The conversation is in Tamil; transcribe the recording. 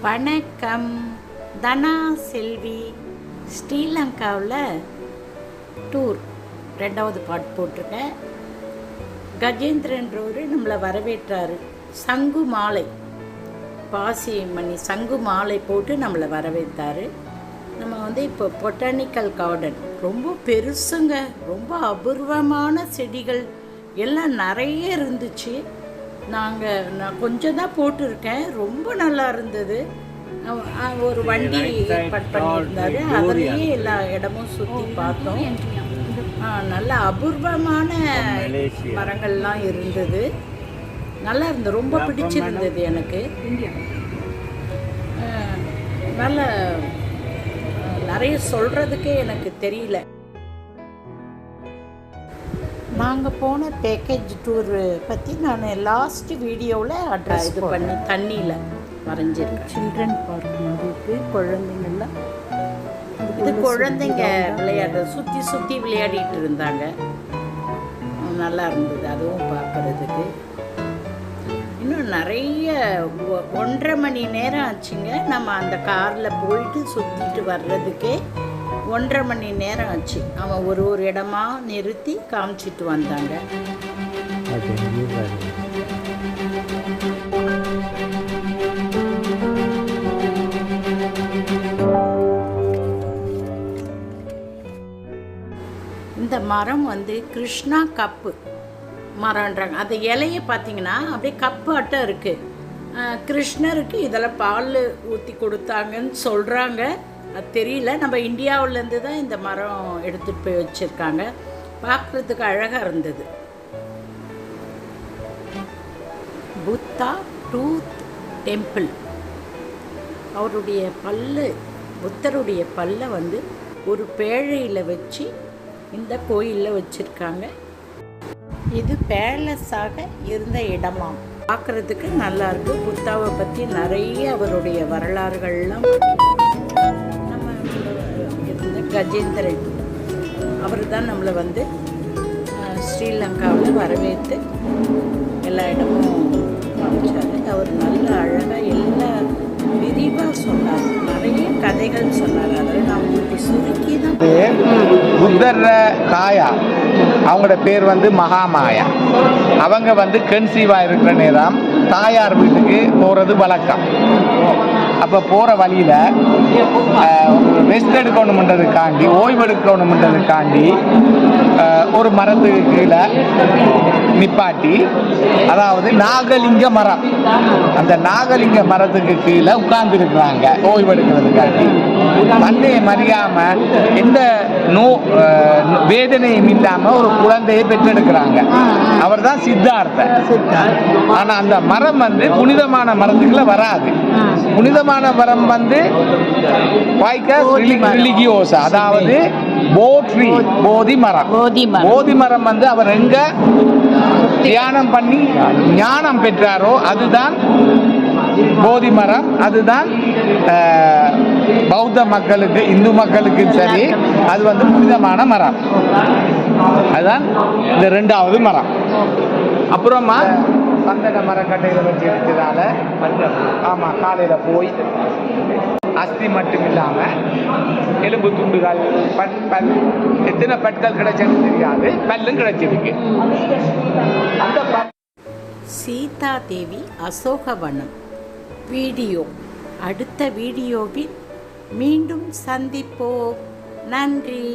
வணக்கம். தனா செல்வி ஸ்ரீலங்காவில் டூர் 2வது பார்ட் போட்டிருக்கேன். கஜேந்திரன்றவர் நம்மளை வரவேற்றார். சங்கு மாலை, பாசி மணி சங்கு மாலை போட்டு நம்மளை வரவேற்றார். நம்ம இப்போ பொட்டானிக்கல் கார்டன் ரொம்ப பெருசுங்க, ரொம்ப அபூர்வமான செடிகள் எல்லாம் நிறைய இருந்துச்சு. நான் கொஞ்சம் தான் போட்டிருக்கேன், ரொம்ப நல்லா இருந்தது. ஒரு வண்டி ஏற்பாடு பண்ணியிருந்தார், அதுலேயே எல்லா இடமும் சுற்றி பார்த்தோம். நல்ல அபூர்வமான மரங்கள்லாம் இருந்தது, நல்லா இருந்தது, ரொம்ப பிடிச்சிருந்தது எனக்கு. நல்ல நிறைய சொல்கிறதுக்கே எனக்கு தெரியல. நாங்கள் போன பேக்கேஜ் டூரு பற்றி நான் லாஸ்ட் வீடியோவில் அட்ரஸ் இது பண்ணி தண்ணியில் வரைஞ்சிருக்கேன். சில்ட்ரன் பார்க் மாதிரி இருக்குது, குழந்தைங்கள்லாம் இது குழந்தைங்க விளையாடுற சுற்றி சுற்றி விளையாடிட்டு இருந்தாங்க, நல்லா இருந்தது அதுவும் பார்க்குறதுக்கு. இன்னும் நிறைய 1.5 மணி நேரம் ஆச்சுங்க. நம்ம அந்த காரில் போயிட்டு சுற்றிட்டு வர்றதுக்கே 1.5 மணி நேரம் ஆச்சு. அவன் ஒரு இடமா நிறுத்தி காமிச்சிட்டு வந்தாங்க. இந்த மரம் கிருஷ்ணா கப்பு மரம்ன்றாங்க. அந்த இலையை பார்த்தீங்கன்னா அப்படியே கப்பு அட்டை இருக்குது. கிருஷ்ணருக்கு இதெல்லாம் பால் ஊற்றி கொடுத்தாங்கன்னு சொல்கிறாங்க, அது தெரியல. நம்ம இந்தியாவிலேருந்து தான் இந்த மரம் எடுத்துகிட்டு போய் வச்சுருக்காங்க. பார்க்குறதுக்கு அழகாக இருந்தது. Buddha tooth temple. அவருடைய புத்தருடைய பல்லை ஒரு பேழையில் வச்சு இந்த கோயிலில் வச்சுருக்காங்க. இது பேலஸாக இருந்த இடமாம். பார்க்குறதுக்கு நல்லாயிருக்கு. புத்தாவை பற்றி நிறைய அவருடைய வரலாறுகள்லாம். நம்ம இருந்த கஜேந்திரன் அவர் தான் நம்மளை ஸ்ரீலங்காவில் வரவேற்று எல்லா இடமும் காமிச்சார். அவர் நல்ல அழகாக எல்லா விரிவாக சொன்னார், நிறைய கதைகள் சொன்னார். அதில் நான் உங்களுக்கு சுருக்கி தான். புத்தர் தாயா, அவங்களோட பேர் மகாமாயா. அவங்க கன்சீவாக இருக்கிற நேரம் தாயார் வீட்டுக்கு போகிறது வழக்கம். அப்போ போகிற வழியில் ரெஸ்ட் எடுக்கணுன்றதுக்காண்டி, ஓய்வு எடுக்கணுன்றதுக்காண்டி ஒரு மரத்துக்கு கீழே நிப்பாட்டி, அதாவது நாகலிங்க மரம், அந்த நாகலிங்க மரத்துக்கு கீழே உட்கார்ந்து இருக்கிறாங்க ஓய்வு எடுக்கிறதுக்காண்டி. தன்னையை மறியாமல் எந்த வேதனையும் இல்லாமல் ஒரு குழந்தையை பெற்றெடுக்கிறாங்க. அவர் தான் சித்தார்த்தர். ஆனால் அந்த மரம் புனிதமான மரத்துக்குள்ள வராது. புனிதமான மரம் ரிலிகியோசா, அதாவது போதி மரம். போதி மரம் அவர் எங்க தியானம் பண்ணி ஞானம் பெற்றாரோ அதுதான் போதி மரம். அதுதான் பௌத்த மக்களுக்கு, இந்து மக்களுக்கு சரி, அது புனிதமான மரம். அதுதான் இந்த 2வது மரம். அப்புறமா சந்தன மரக்கட்டையில் வச்சு எடுத்ததால ஆமாம், காலையில் போய் அஸ்தி மட்டும் இல்லாமல் எலும்பு துண்டுகள், பல், எத்தனை பற்கள் கிடைச்சதுன்னு தெரியாது, பல்லும் கிடைச்சிருக்கு. சீதா தேவி அசோகவனம் வீடியோ. அடுத்த வீடியோவில் மீண்டும் சந்திப்போம். நன்றி.